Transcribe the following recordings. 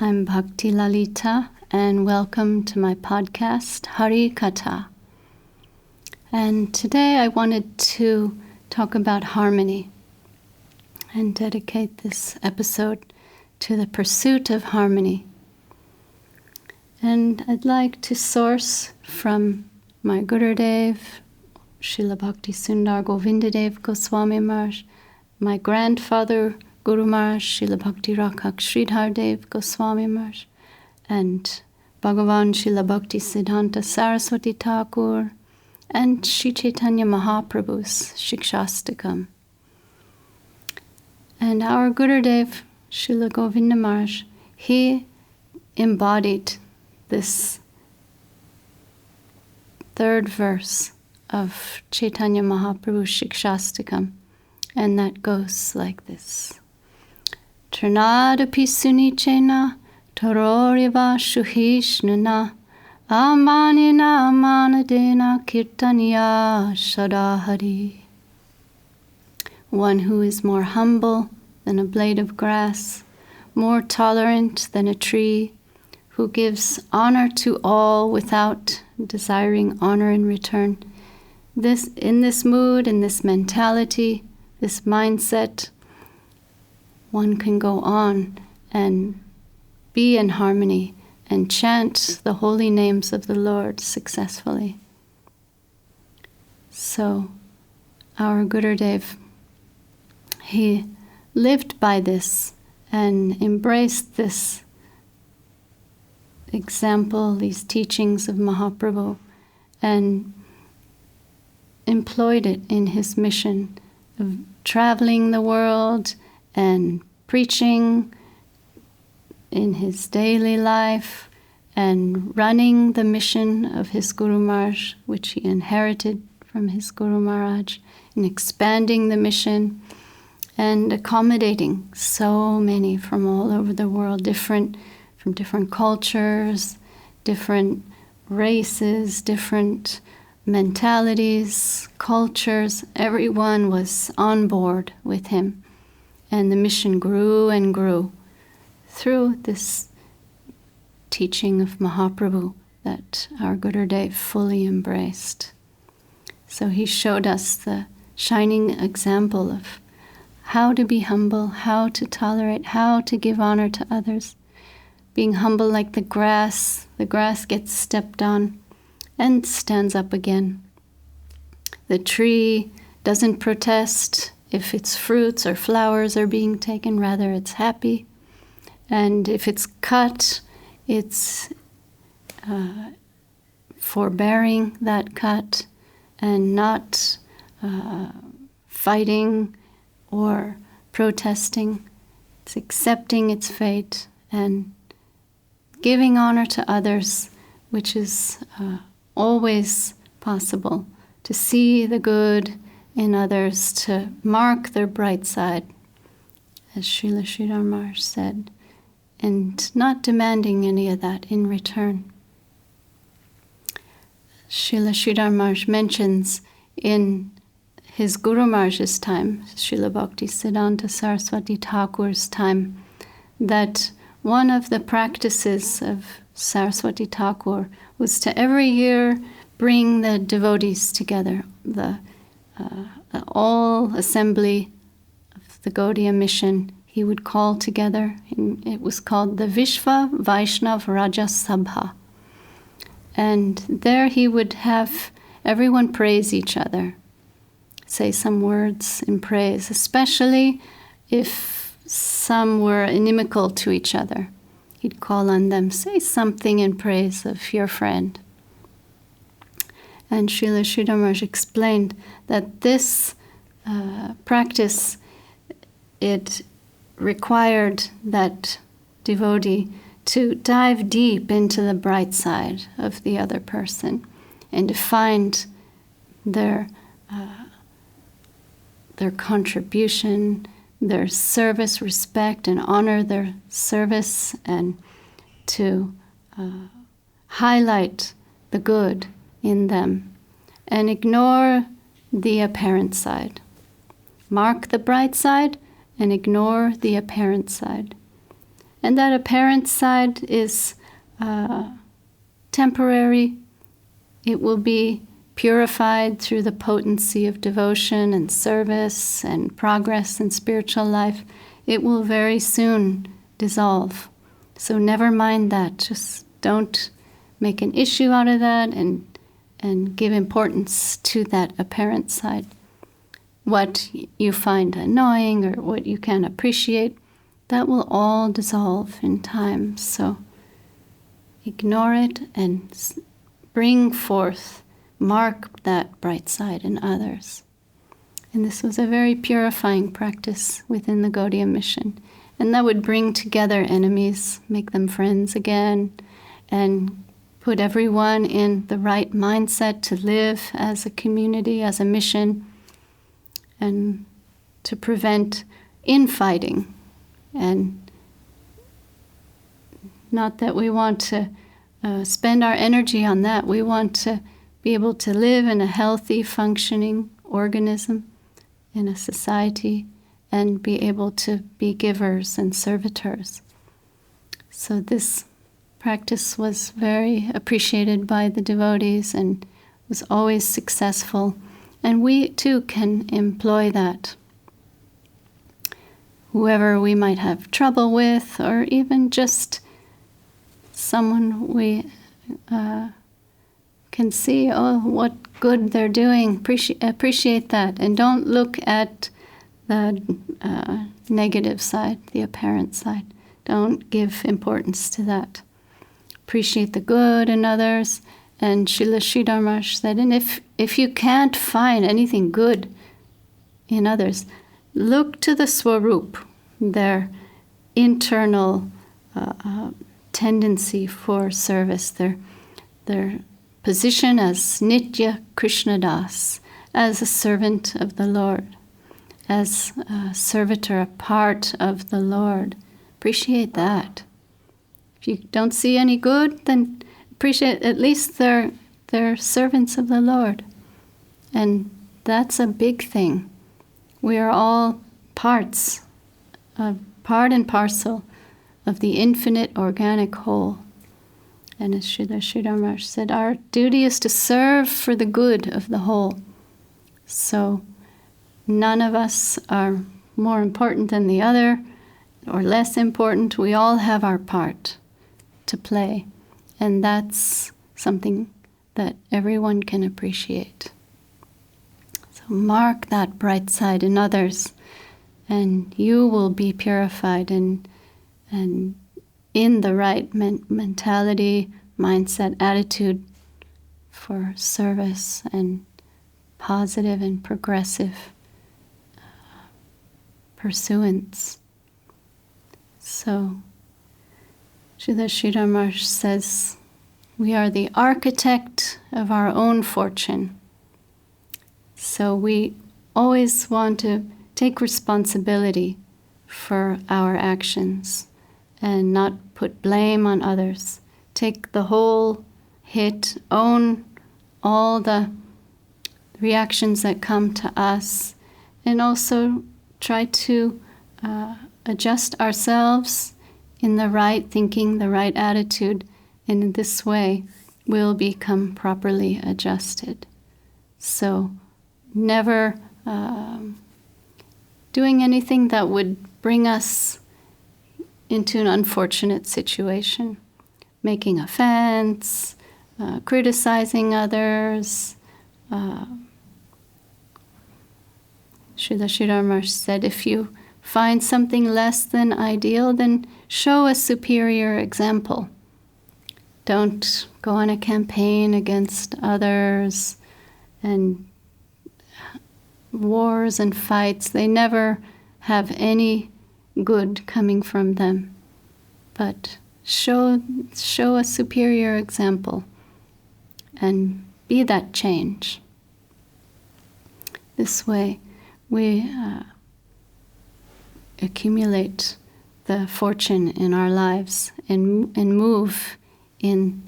I'm Bhakti Lalita, and welcome to my podcast, HARI-KATHA. And today I wanted to talk about harmony and dedicate this episode to the pursuit of harmony. And I'd like to source from my Gurudev, Srila Bhakti Sundar Govindadev Goswami Maharaj, my grandfather Guru Maharaj, Srila Bhakti Rakhak Sridhar Dev Goswami Maharaj, and Bhagavan Srila Bhakti Siddhanta Saraswati Thakur, and Sri Chaitanya Mahaprabhu's Śikṣāṣṭakam. And our Gurudev, Srila Govinda Maharaj, he embodied this third verse of Chaitanya Mahaprabhu's Śikṣāṣṭakam, and that goes like this. Trinadapi sunichena tororiva shuhishnana amanina amanadena kirtaniya sadahari. One who is more humble than a blade of grass, more tolerant than a tree, who gives honor to all without desiring honor in return. In this mood, in this mentality, this mindset, one can go on and be in harmony and chant the holy names of the Lord successfully. So, our Gurudev, he lived by this and embraced this example, these teachings of Mahaprabhu, and employed it in his mission of traveling the world and preaching in his daily life and running the mission of his Guru Maharaj, which he inherited from his Guru Maharaj, and expanding the mission and accommodating so many from all over the world, from different cultures, different races, different mentalities, cultures. Everyone was on board with him. And the mission grew and grew through this teaching of Mahaprabhu that our Gurudev fully embraced. So he showed us the shining example of how to be humble, how to tolerate, how to give honor to others. Being humble like the grass gets stepped on and stands up again. The tree doesn't protest if its fruits or flowers are being taken, rather it's happy. And if it's cut, it's forbearing that cut and not fighting or protesting. It's accepting its fate and giving honor to others, which is always possible, to see the good in others, to mark their bright side, as Srila Sridhar Maharaj said, and not demanding any of that in return. Srila Sridhar Maharaj mentions in his Guru Maharaj's time, Srila Bhakti Siddhanta Saraswati Thakur's time, that one of the practices of Saraswati Thakur was to every year bring the devotees together, the all assembly of the Gaudiya mission. He would call together. It was called the Vishva Vaishnav Raja Sabha. And there he would have everyone praise each other, say some words in praise, especially if some were inimical to each other. He'd call on them, say something in praise of your friend. And Srila Sridhar Maharaj explained that this practice, it required that devotee to dive deep into the bright side of the other person and to find their contribution, their service, respect, and honor their service, and to highlight the good in them and ignore the apparent side. Mark the bright side and ignore the apparent side. And that apparent side is temporary. It will be purified through the potency of devotion and service and progress in spiritual life. It will very soon dissolve. So never mind that. Just don't make an issue out of that and give importance to that apparent side. What you find annoying or what you can't appreciate, that will all dissolve in time. So ignore it and bring forth, mark that bright side in others. And this was a very purifying practice within the Gaudiya mission. And that would bring together enemies, make them friends again, and put everyone in the right mindset to live as a community, as a mission, and to prevent infighting. And not that we want to spend our energy on that. We want to be able to live in a healthy, functioning organism, in a society, and be able to be givers and servitors. So this practice was very appreciated by the devotees and was always successful. And we too can employ that. Whoever we might have trouble with, or even just someone we can see, oh, what good they're doing, appreciate that. And don't look at the negative side, the apparent side. Don't give importance to that. Appreciate the good in others. And Srila Sridhar Maharaj said, and if you can't find anything good in others, look to the Swarup, their internal tendency for service, their position as Nitya Krishna Das, as a servant of the Lord, as a servitor, a part of the Lord. Appreciate that. If you don't see any good, then appreciate at least they're servants of the Lord. And that's a big thing. We are all part and parcel of the infinite organic whole. And as Srila Sridhar Maharaj said, our duty is to serve for the good of the whole. So none of us are more important than the other or less important. We all have our part to play. And that's something that everyone can appreciate. So mark that bright side in others, and you will be purified and in the right mentality, mindset, attitude for service and positive and progressive pursuance. So Srila Sridhar Maharaj says, we are the architect of our own fortune. So we always want to take responsibility for our actions and not put blame on others. Take the whole hit, own all the reactions that come to us, and also try to adjust ourselves in the right thinking, the right attitude, and in this way we'll become properly adjusted. So never doing anything that would bring us into an unfortunate situation, making offense, criticizing others. Srila Sridhar Maharaj said, if you find something less than ideal, then show a superior example. Don't go on a campaign against others, and wars and fights, they never have any good coming from them. But show a superior example and be that change. This way we accumulate the fortune in our lives and move in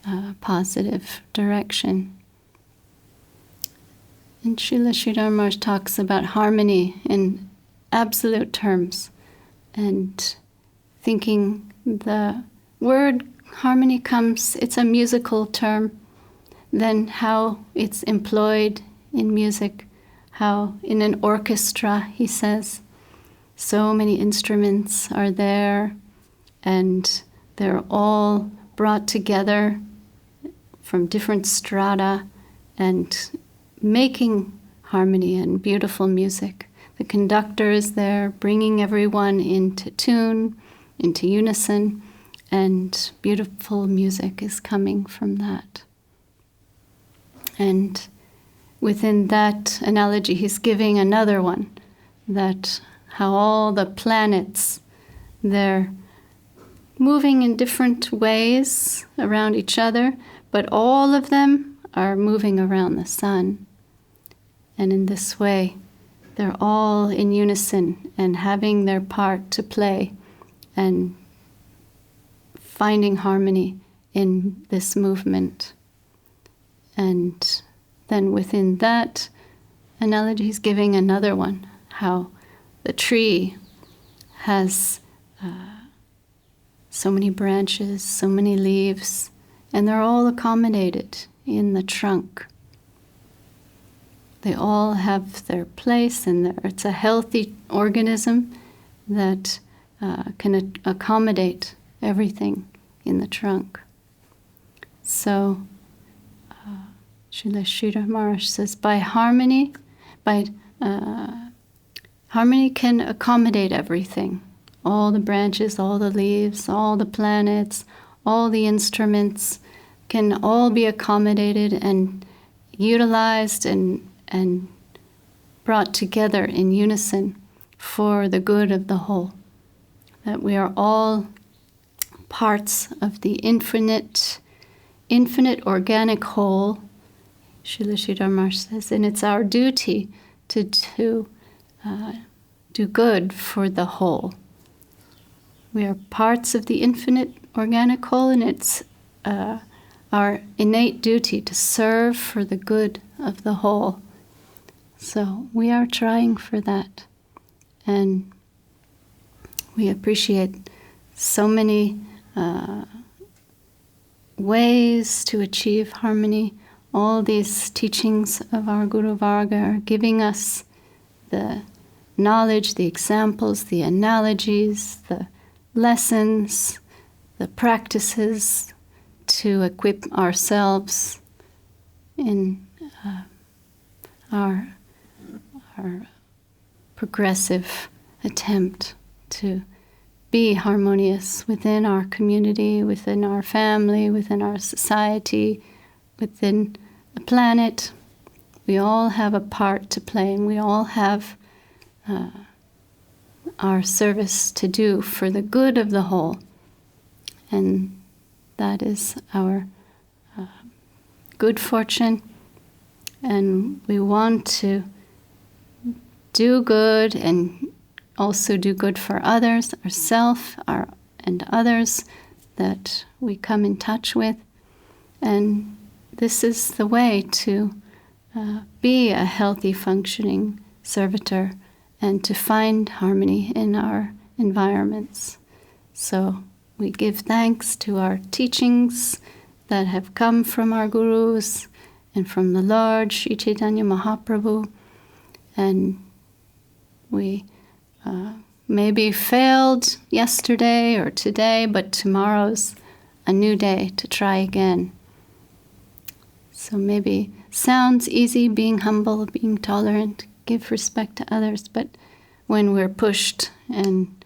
a positive direction. And Srila Sridhar Maharaj talks about harmony in absolute terms and thinking the word harmony comes, it's a musical term, then how it's employed in music, how in an orchestra, he says, so many instruments are there and they're all brought together from different strata and making harmony and beautiful music. The conductor is there bringing everyone into tune, into unison, and beautiful music is coming from that. And within that analogy, he's giving another one, that how all the planets, they're moving in different ways around each other, but all of them are moving around the sun. And in this way, they're all in unison and having their part to play and finding harmony in this movement. And then within that analogy, he's giving another one, how the tree has so many branches, so many leaves, and they're all accommodated in the trunk. They all have their place, and it's a healthy organism that can accommodate everything in the trunk. So, Srila Sridhar Maharaj says, harmony can accommodate everything. All the branches, all the leaves, all the planets, all the instruments can all be accommodated and utilized and brought together in unison for the good of the whole. That we are all parts of the infinite organic whole, Srila Sridhar Maharaj says, and it's our duty to do good for the whole. We are parts of the infinite organic whole, and it's our innate duty to serve for the good of the whole. So we are trying for that. And we appreciate so many ways to achieve harmony. All these teachings of our Guru Varga are giving us the knowledge, the examples, the analogies, the lessons, the practices to equip ourselves in our progressive attempt to be harmonious within our community, within our family, within our society, within the planet. We all have a part to play, and we all have our service to do for the good of the whole. And that is our good fortune. And we want to do good and also do good for others, ourselves, and others that we come in touch with. And this is the way to be a healthy, functioning servitor and to find harmony in our environments. So we give thanks to our teachings that have come from our gurus and from the Lord, Sri Chaitanya Mahaprabhu. And we maybe failed yesterday or today, but tomorrow's a new day to try again. So maybe sounds easy, being humble, being tolerant, give respect to others, but when we're pushed and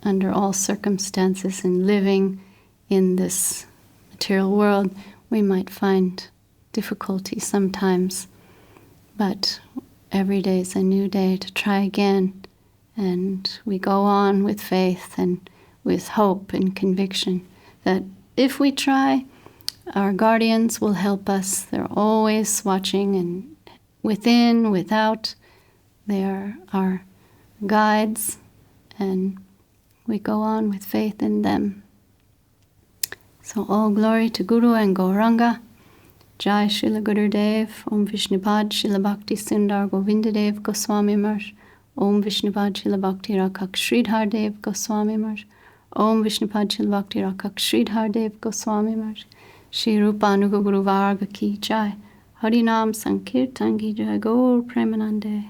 under all circumstances and living in this material world, we might find difficulty sometimes. But every day is a new day to try again, and we go on with faith and with hope and conviction that if we try, our guardians will help us. They're always watching, and within, without, they are our guides, and we go on with faith in them. So all glory to Guru and Gauranga. Jai Srila Gurudev, Om Vishnupad, Srila Bhakti Sundar Govindadev Goswami Maharaj, Om Vishnupad Srila Bhakti Rakshak Sridhar Dev Goswami Maharaj. Om Vishnupad Srila Bhakti Rakshak Sridhar Dev Goswami Maharaj. Shri Rupanuga Guru Varga Ki Jai. Harinam Sankirtan Ki Jai. Gaur Premanande.